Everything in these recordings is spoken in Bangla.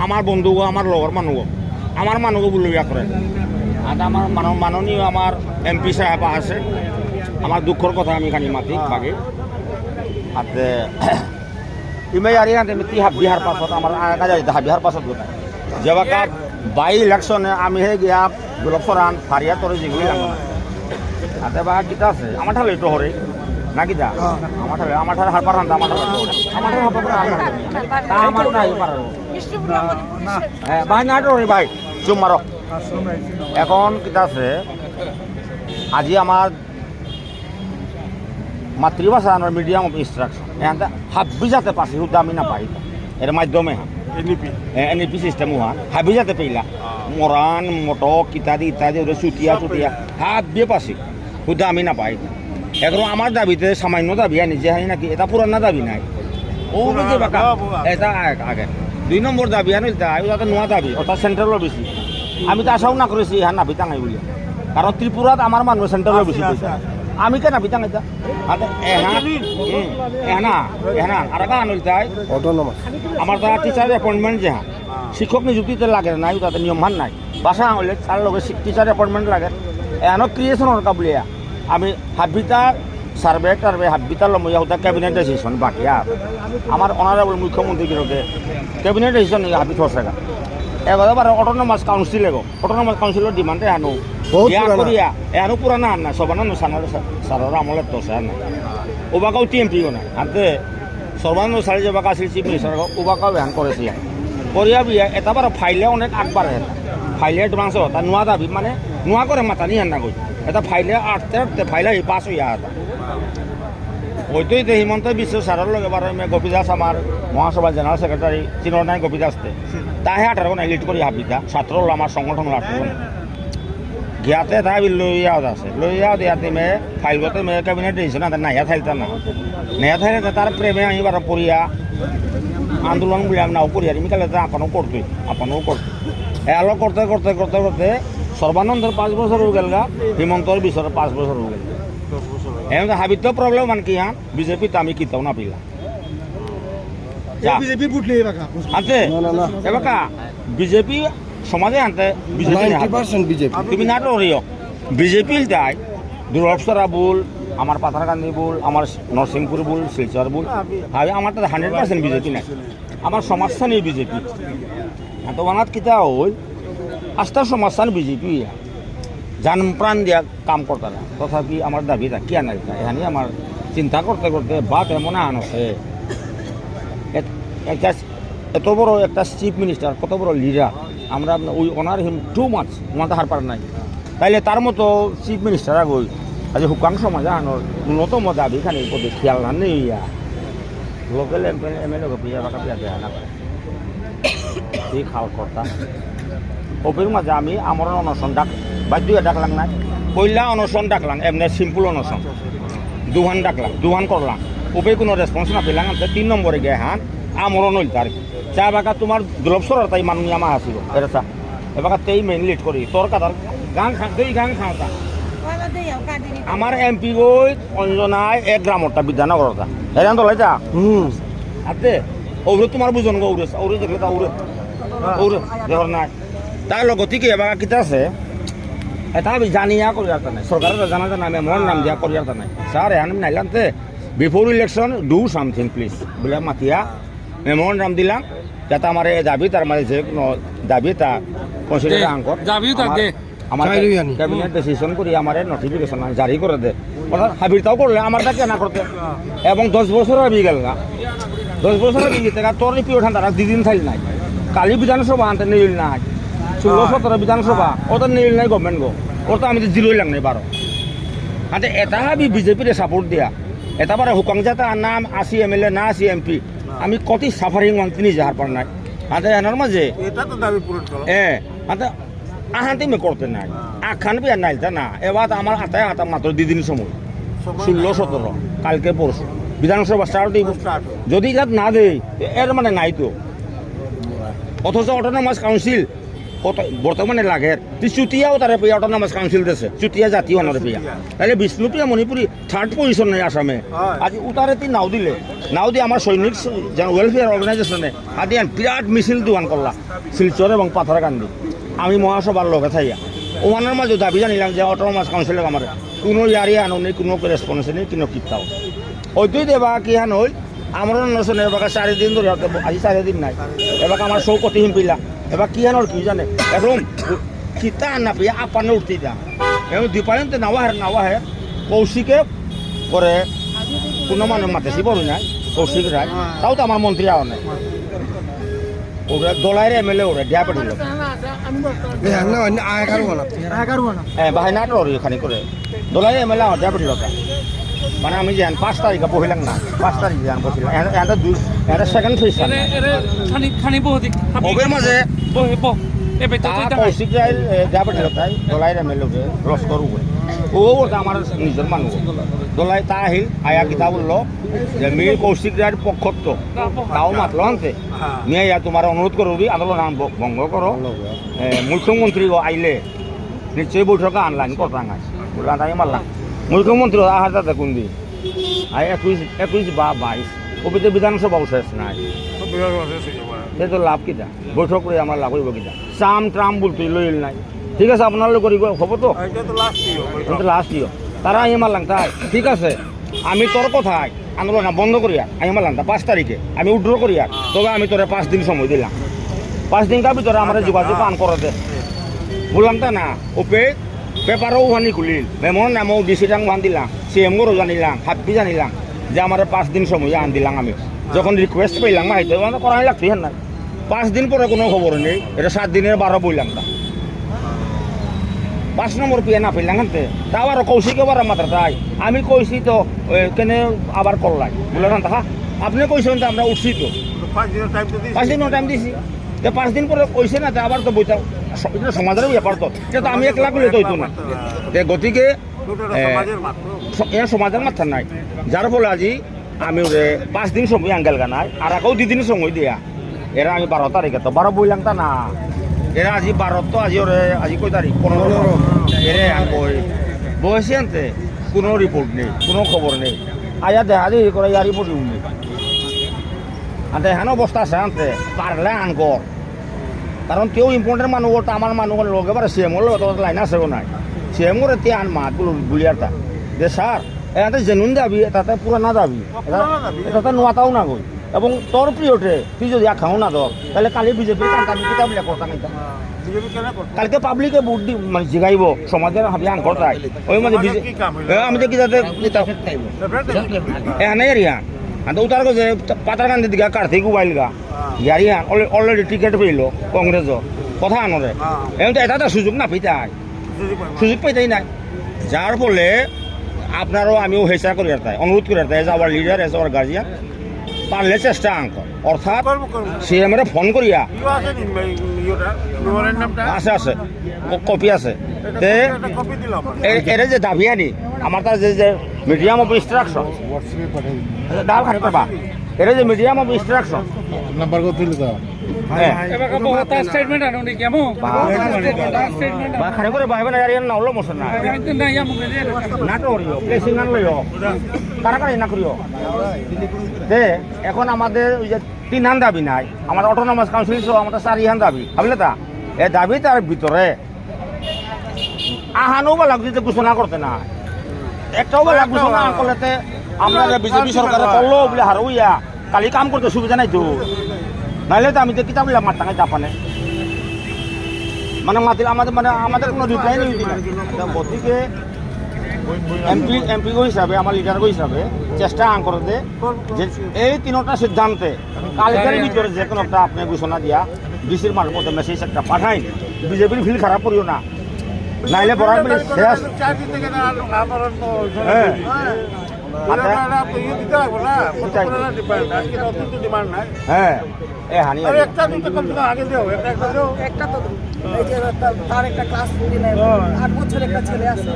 আমার বন্ধু আমার লগর মানুষ আমার মানুষও বলে ইয়া করে আর আমার মাননীয় আমার এমপি সাহেব আছে আমার দুঃখর কথা আমি খানি মাতি বাকি হাতে ইমে আর ইয়াতে মিতি বিহার পাছত আমার কাজে বিহার পাছত গোটা যেবাকা বাই ইলেকশনে আমি হে গিয়া গোলকসরান ফারিয়া তরে যেগুলি হাতে বা কিতা আছে আমার ঠালে তো হরে না কিতা আমার ঠালে হারপার হান্তা আমার ঠালে হারপার তা আমার নাই পারো হ্যাঁ ভাই না তো ভাই চুম মারো এখন কিতা আছে আজি আমার মাতৃভাষা মিডিয়াম অফ ইনস্ট্রাকশন এখানটা হাবি যাতে পাশে হুদা আমি না পাই এর মাধ্যমে এনইপি সিস্টেম হান হাবি যাতে পেলা মরান মটক ইত্যাদি ইত্যাদি চুটিয়া চুটিয়া হাবি পাশে হুদা আমি না পাই এখন আমার দাবিতে সামান্য দাবি নিজে হানি নাকি এটা পুরানা দাবি নাই ও বুঝে বাকা এটা আগে 2 নম্বর দাবি আনি এটা নোয়া দাবি অর্থাৎ সেন্ট্রালের বেশি আমি তো আশাও না করেছি হ্যাঁ নাবি টাঙাই বলে কারণ ত্রিপুরাত আমার মানুষ সেন্ট্রালের বেশি পয়সা আমি কেন নাবি টাঙাইতা আর আনল তাই আমার তারা টিচার অ্যাপয়েন্টমেন্ট যে শিক্ষক নিযুক্তিতে লাগে নাই তাতে নিয়মমান নাই বাসা হলে তার লগে টিচার অ্যাপয়েন্টমেন্ট লাগে এন ক্রিয়েশনের কাবলিয়া আমি হাবিতার সার্ভে টার্ভে হাবিতার লম্বা হতা ক্যাবিনেট ডিসিশন বাকি আমার অনারেবল মুখ্যমন্ত্রীকে ক্যাবিনেট ডিসিশন হাবি থসেগা এবার অটোনমাস কাউন্সিল এগো অটোনমাস কাউন্সিলের ডিমান্ডে আনো করিয়া এনো পুরানা আন না সবানো সারার আমলের তো স্যার না ওবাকাও টিএমপিও নাই হাতে সর্বানন্দ সারি যে বাকা আছিল চিফ মিনিস্টার ওবাকাও ব্যান করেছি করিয়া বিয়া এটা বার ফাইলে অনেক আগবাড়ে ফাইলে এডভান্স হতা নোয়া দাবি মানে নোয়া করে মাতা নিয়ে না কই এটা ফাইলে আটতে ফাইলে পাস হইয়া আতা ওইটাই তো হিমন্ত বিশ্ব সারার লগে এবার গোপী দাস আমার মহাসভা জেনারেল সেক্রেটারি চিনোর নাই গোপী দাসতে তাহে 18 লিড করি হাবিতা ছাত্র আমার সংগঠন 18 গিয়াতে তাই লইয়াও আছে লইয়াও দিয়াতে মে ফাইল করতে মে ক্যাবিনেট দিয়েছে না নাইয়া থাইলতা না নাইয়া থাইলে তার প্রেমে আমি বার পড়িয়া আন্দোলন বলে আমি নাও করি আর আমি কালে আপনও করতে এলো করতে করতে করতে করতে সর্বানন্দের 5 বছর হয়ে গেল গা হিমন্তর বিশ্বর 5 বছর হয়ে গেল এমন হাবিত প্রবলেম মান কি হ্যাঁ বিজেপি তো আমি কিতাও না পিলা বিজেপি বুট নেই বাকা আনতে এবাকা বিজেপি সমাজে আনতে বিজেপি তুমি না তো রিও বিজেপি দায় দুর্লভসরা বল আমার পাথারকান্দি বল আমার নরসিংপুর বল শিলচর বল ভাবে আমার তো 100% বিজেপি নাই আমার সমস্যা নেই বিজেপি তো বানাত কিতা হল আস্থার সমস্যা বিজেপি জান প্রাণ দিয়া কাম করতে না তথাপি আমার দাবি তা কিয়া নাই এখানে আমার চিন্তা করতে করতে বাপ এমন আনছে একটা এত বড় একটা চিফ মিনিস্টার কত বড় লিডার আমরা we honour him too much ওনাতে হার পার নাই তাইলে তার মতো চিফ মিনিস্টার আগই আজ হুকাং সমাজ আনোর ন্যূনতম দাবি খানি পদে খেয়াল না নেই লোকাল এমএলএ গপিয়া বাকা পিয়া দেয়া না এই খাওয়ার কথা ওপের মাঝে আমি আমার অনশন বাধ্য ডাকলাম না পয়লা অনশন ডাকলাম এমনি সিম্পল অনশন দুহান ডাকলাম দুহান করলাম ওপে কোনো রেসপন্স না পেলাম 3 নম্বরে গে হান আমরও নইল তার চা বাকা তোমার দুলভসর তাই মানুষ আমার আসিল এটা চা এবার তেই মেইন লিড করি তোর কাতার গান খাই গান খাওয়া আমার এমপি গই অঞ্জনায় 1 গ্রামটা বিদ্যানগরটা হেরান তো লাইতা আতে ওরে তোমার বুঝন গো ওরে দেখলে তা ওরে দেখর নাই তার লগতি কি এবার কিতা আছে এটা আমি জানিয়া করিয়ার নাই সরকারের জানা জানা আমি মন নাম দিয়া করিয়ার নাই স্যার এখন আমি নাইলামতে before election do something please বলে মাতিয়া মেমোর নাম দিলাম যাতে আমার দাবি তার মানে যে কোনো দাবি তা কনসিডার আঙ্কর আমার ক্যাবিনেট ডিসিশন করি আমার নোটিফিকেশন জারি করে দে অর্থাৎ হাবিরটাও করলে আমার তা কেনা করতে এবং 10 বছর হয়ে গেল না 10 বছর হয়ে গেছে তোর পিরিয়ড ঠান্ডা 2 দিন থাইল নাই কালি বিধানসভা আনতে নিল নাই 16-17 বিধানসভা ওটা নিল নাই গভর্নমেন্ট গো ওটা আমি তো জিরোই লাগ নাই 12 হাতে এটা আমি বিজেপির সাপোর্ট দিয়া এটা বারে হুকাং যাতে নাম আসি এমএলএ না আসি এমপি আমি কতি সাফারিং মন্ত্রী যাহার পার নাই হাতে এনার মাঝে এটা তো দাবি পূরণ করো হাতে আহান্তে মে করতে নাই আখান বি আর নাইলতা না এবার আমার আতায় হাতা মাত্র 2 দিন সময় 16-17 কালকে পরশু বিধানসভা স্টার্ট দিব যদি যাত না দেয় এর মানে নাই তো অথচ অটোনমাস কাউন্সিল কত বর্তমানে লাগে তুই চুতিয়াও তারা পেয়ে অটোনমাস কাউন্সিল দিয়েছে চুতিয়া জাতীয় অনরে পেয়া তাহলে বিষ্ণুপ্রিয়া মণিপুরি থার্ড পজিশন নেই আসামে আজ উতারে তুই নাও দিলে নাও দিয়ে আমার সৈনিক যেন ওয়েলফেয়ার অর্গানাইজেশনে আদি বিরাট মিছিল দোয়ান করলা শিলচর এবং পাথরকান্দি আমি মহাসভার লগে থাইয়া ওমানের মাঝে দাবি জানিলাম যে অটোনমাস কাউন্সিলে আমার কোনো ইয়ারি আনো নেই কোনো রেসপন্স নেই কোনো কিপটাও ওইটাই দেবা কি হান হই আমার নশনে এবার 4 দিন ধরে আজি 4 দিন নাই এবার আমার সৌ কতি হিমপিলা এবার কি হানোর কি জানে একদম কিতা না পেয়ে আপানে উঠতে যা এবং দীপায়ন্তে নাওয়া হে কৌশিকে করে কোনো মানুষ মাতেছি বড় নাই কৌশিক রায় তাও তো আমার মন্ত্রী আওয়া নাই ওরা দোলাইরে এমএলএ ওরা ডিয়া পাঠিল হ্যাঁ বাহাই নাট ওর এখানে করে দোলাইরে এমএলএ আমার ডিয়া পাঠিল মানে আমি যান 5 তারিখে বহিলাম না 5 তারিখ যান বসিলাম এটা সেকেন্ড ফেজ খানি বহুদিক ওবের মাঝে এবে কৌশিক রায় ডিয়া পাঠিল তাই দোলাইরে এমএলএকে লস করবো ও ওটা আমার নিজের মানুষ দোলাই তা আহিল আয়া কিতা বললো যে মীর কৌশিক রায়ের পক্ষত্ব তাও মাতলো আনতে মিয়া ইয়া তোমার অনুরোধ করবি আন্দোলন ভঙ্গ করো মুখ্যমন্ত্রী আইলে নিশ্চয়ই বৈঠকে আনলাইন করতাম বললাম তাই মারলাম মুখ্যমন্ত্রী আহার যাতে কোন দিন আই 21 বা 22 কবিতে বিধানসভা শেষ নাই সে তো লাভ কিটা বৈঠক করে আমার লাভ হইব কিটা চাম ট্রাম বলতে লইল নাই ঠিক আছে আপনার লোক হব তো লাস্ট ইয় তারা আই মারলাম তাই ঠিক আছে আমি তোর কথায় আন্দোলন বন্ধ করিয়া আমি মারলাম 5 তারিখে আমি উইথড্র করিয়া তবে আমি তোরে 5 দিন সময় দিলাম 5 দিনকার ভিতরে আমার যোগাযোগ আন করে দে বললাম তা না ওপে পেপারও ওখানে খুলিল মেমন নামও ডিসিটাং ভান দিলাম সিএমগরও জানিলাম হাপ্পি জানিলাম যে আমার 5 দিন সময় আন দিলাম আমি যখন রিকোয়েস্ট পাইলাম মাইতে করাই লাগছে হ্যাঁ না 5 দিন পরে কোনো খবর নেই এটা 7 দিনের 12 বইলাম তা 5 নম্বর পিয়া না পেলাম হানতে তা আবার কৌশিক আবার মাত্র তাই আমি কইছি তো কেনে আবার করলাই বলে না তা আপনি কইছেন তো আমরা উঠছি তো 5 দিনের টাইম দিছি তো 5 দিন পরে কইছে না তা আবার তো বইতাম এটা সমাজেরও ব্যাপার তো এটা তো আমি একলা করলে তো হইতো না গতিকে এর সমাজের মাথা নাই যার ফলে আজি আমি 5 দিন সময় আঙ্গেল গানাই আর আকৌ 2 দিন সময় দিয়া এরা আমি 12 তারিখে তো 12 বইলাম তা না এরা আজি 12 তো আজি ওরে আজি কয় তারিখ 15 এরে কই বসে আনতে কোনো রিপোর্ট নেই কোনো খবর নেই আয়া দেখা দিয়ে করে ইয়ার রিপোর্ট নেই আনতে হেন অবস্থা আছে আনতে পারলে আনকর কারণ কেউ ইম্পর্টেন্ট মানুষ তো আমার মানুষ লগে এবার সিএমর লাইন আছে নাই সিএমর এতে আন মাত বুলিয়ারটা যে স্যার এটাতে জেনুইন দাবি তাতে পুরানা দাবি এটাতে নোয়াতাও না গই এবং তোর প্রিয়টে তুই যদি খাও না ধর তাহলে কালি বিজেপির কান্তাবি কিতাব করতা নাই কালকে পাবলিকে ভোট দি মানে জিগাইব সমাজের হাবি আন করতাই ওই মাঝে আমি দেখি যাতে এখানে এরিয়া তো উতার গেছে পাতারকান্দি দিকে কার্তিক উবাইল গা গাড়িয়ান অলরেডি টিকেট পেল কংগ্রেস কথা আনরে এমনি এটা সুযোগ না পেতাই সুযোগ পেতাই নাই যার ফলে আপনারও আমিও হেসা করি তাই অনুরোধ করি তাই as our leader as our guardian পারলে চেষ্টা আঙ্ক অর্থাৎ সিএমরে ফোন করিয়া আছে আছে কপি আছে তে এর যে দাবি আনি আমার তার যে মিডিয়াম অফ ইনস্ট্রাকশন ডাল খানি পাবা এর যে মিডিয়াম অফ ইনস্ট্রাকশন নাম্বার কত দিল তো এবার বহুত স্টেটমেন্ট আনো নি কেমন স্টেটমেন্ট বা খানি করে বাইবে না ইয়ার নাওলো মোশন না না ইয়া মুগে না তো করিও প্লেসিং আন লইও কারা কারা না করিও দে এখন আমাদের ওই যে 3 হান দাবি নাই আমাদের অটোনমাস কাউন্সিল সহ আমাদের 4 হান দাবি ভাবলে তা এ দাবি তার ভিতরে আহানো বা লাগছে ঘোষণা করতে না একটাও বা ঘোষণা করলেতে আমরা বিজেপি সরকারে করলো বলে হারুইয়া কালি কাম করতে সুবিধা নাই তো নাইলে তো আমি তো কিতাব মারতাঙ্গাই জাপানে মানে মাতিল আমাদের কোনো রিপ্লাই নেই গতিকে এমপি হিসাবে আমার লিডার হিসাবে চেষ্টা আন করতে যে এই 3টা সিদ্ধান্তে কালকের ভিতরে যে কোনো একটা আপনি ঘোষণা দিয়া ডিসির মানুষ মধ্যে মেসেজ একটা পাঠাই বিজেপির ফিল খারাপ করিও না নাইলে বড় শেষ দিতে লাগবো না, ডিমান্ড আজকে অত্যন্ত ডিমান্ড নাই। হ্যাঁ এ হানি আরে একটা দুটো কম থেকে আগে দেও, একটা দেও। একটা তো এই যে তার একটা ক্লাস দিলে 8 বছর একটা ছেলে আছে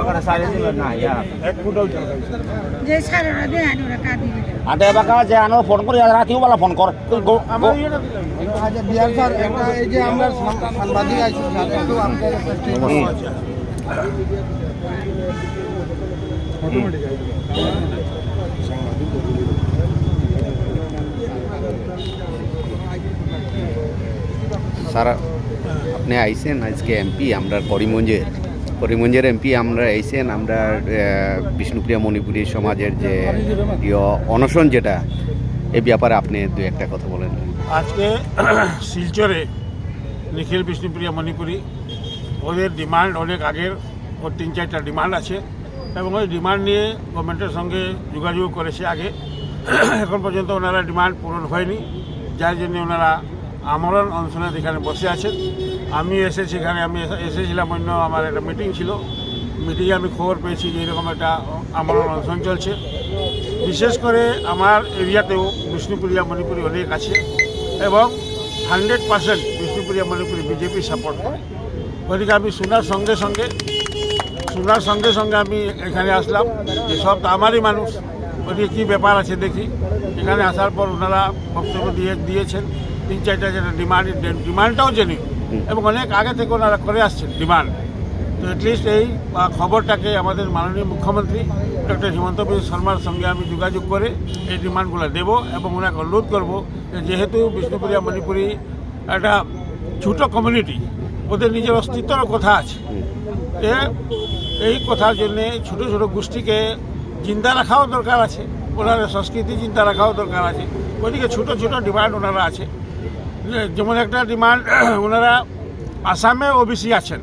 ওখানে সাইড দিল না ইয়া এক ফুটও যে সারারা দেয় আনি ওরা কাঁদি আতে বাকা যে আনো ফোন করি রাতিও বেলা ফোন কর আমার ইয়েটা দিলাম। আচ্ছা বিহার স্যার একটা এই যে আমরা সাংবাদিক আছি স্যার একটু আমাদের একটা statement স্যার আপনি আইসেন আজকে এমপি আমরা করিমগঞ্জের এমপি আমরা আইসেন আমরা বিষ্ণুপ্রিয়া মণিপুরী সমাজের যে অনশন যেটা এই ব্যাপারে আপনি দু একটা কথা বলেন। আজকে শিলচরে নিখিল বিষ্ণুপ্রিয়া মণিপুরী ওদের ডিমান্ড অনেক আগের, ওর 3-4টা ডিমান্ড আছে এবং ওই ডিমান্ড নিয়ে গভর্নমেন্টের সঙ্গে যোগাযোগ করেছে আগে। এখন পর্যন্ত ওনারা ডিমান্ড পূরণ হয়নি, যার জন্য ওনারা আমরণ অনশনের এখানে বসে আছেন। আমি এসেছি এখানে, আমি এসেছিলাম অন্য আমার একটা মিটিং ছিল, মিটিংয়ে আমি খবর পেয়েছি যে এরকম একটা আমরণ অনশন চলছে। বিশেষ করে আমার এরিয়াতেও বিষ্ণুপ্রিয়া মণিপুরী অনেক আছে এবং 100% বিষ্ণুপ্রিয়া মণিপুরী বিজেপি সাপোর্ট করে। ওদিকে আমি শোনার সঙ্গে সঙ্গে আমি এখানে আসলাম যে সব তো আমারই মানুষ, ওদিকে কী ব্যাপার আছে দেখি। এখানে আসার পর ওনারা বক্তব্য দিয়েছেন 3-4টা যেটা ডিমান্ডটাও জেনি এবং অনেক আগে থেকে ওনারা করে আসছেন ডিমান্ড। তো অ্যাটলিস্ট এই খবরটাকে আমাদের মাননীয় মুখ্যমন্ত্রী ডক্টর হিমন্ত বিশ্ব শর্মার সঙ্গে আমি যোগাযোগ করে এই ডিমান্ডগুলো দেবো এবং ওনাকে অনুরোধ করবো যে যেহেতু বিষ্ণুপ্রিয়া মণিপুরী একটা ছোটো কমিউনিটি, ওদের নিজের অস্তিত্বেরও কথা আছে, এই কথার জন্যে ছোটো ছোটো গোষ্ঠীকে চিন্তা রাখাও দরকার আছে, ওনাদের সংস্কৃতি চিন্তা রাখাও দরকার আছে। ওইদিকে ছোটো ছোটো ডিমান্ড ওনারা আছে, যেমন একটা ডিমান্ড ওনারা আসামে ওবিসি আছেন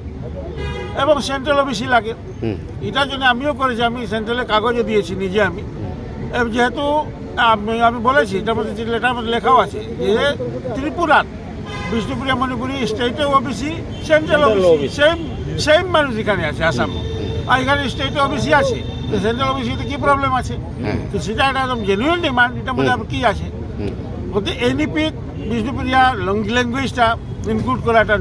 এবং সেন্ট্রাল ওবিসি লাগে। এটার জন্য আমিও করেছি, আমি সেন্ট্রালে কাগজও দিয়েছি নিজে আমি, যেহেতু আমি বলেছি এটার মধ্যে লেটার মধ্যে লেখাও আছে যে ত্রিপুরার বিষ্ণুপ্রিয়া মণিপুরী স্টেটে ওবিসি, সেন্ট্রাল ওবিসি সেম মানুষ এখানে আছে আসামে, আর এখানে স্টেটে ওবিসি আছে, সেন্ট্রাল ওবিসিতে কী প্রবলেম আছে? তো সেটা একটা একদম জেনুইন ডিমান্ড, এটার মধ্যে কী আছে? ওতে এনইপি বিষ্ণুপ্রিয়া ল্যাঙ্গুয়েজটা ইনক্লুড করা একটা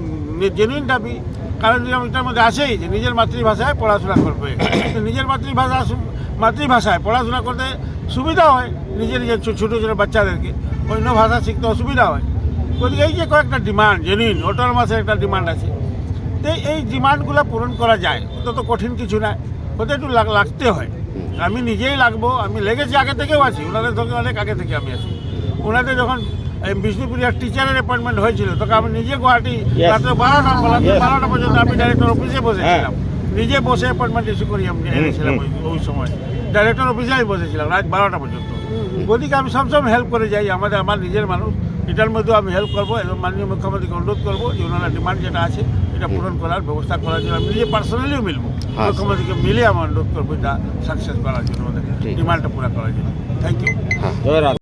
জেনুইন দাবি, কারণ এটার মধ্যে আছেই যে নিজের মাতৃভাষায় পড়াশোনা করবে। নিজের মাতৃভাষায় পড়াশোনা করতে সুবিধা হয় নিজের ছোটো ছোটো বাচ্চাদেরকে, অন্য ভাষা শিখতে অসুবিধা হয়। গতিকে এই যে কয়েকটা ডিমান্ড জেনুইন অটোনমাসের একটা ডিমান্ড আছে, তো এই ডিমান্ডগুলো পূরণ করা যায়, অত কঠিন কিছু না, ওতে একটু লাগতে হয়। আমি নিজেই লাগবো, আমি লেগেছি আগে থেকেও আছি, ওনাদের সঙ্গে অনেক আগে থেকে আমি আছি। ওনাদের যখন বিষ্ণুপ্রিয়ার টিচারের অ্যাপয়েন্টমেন্ট হয়েছিল তখন আমি নিজে গুয়াহাটি রাত্রে 12টা পর্যন্ত আমি ডাইরেক্টর অফিসে বসেছিলাম, নিজে বসে অ্যাপয়েন্টমেন্ট ইস্যু করি আমি এনেছিলাম ওই সময়, ডাইরেক্টর অফিসে আমি বসেছিলাম রাত 12টা পর্যন্ত। গতিকে আমি সবসময় হেল্প করে যাই, আমার নিজের মানুষ, এটার মধ্যেও আমি হেল্প করবো এবং মাননীয় মুখ্যমন্ত্রীকে অনুরোধ করবো যে ওনারা ডিমান্ড যেটা আছে এটা পূরণ করার ব্যবস্থা করার জন্য আমি নিজে পার্সোনালিও মিলবো, মুখ্যমন্ত্রীকে মিলে আমি অনুরোধ করবো এটা সাকসেস করার জন্য, ওদের ডিমান্ডটা পুরো করার জন্য। Thank you.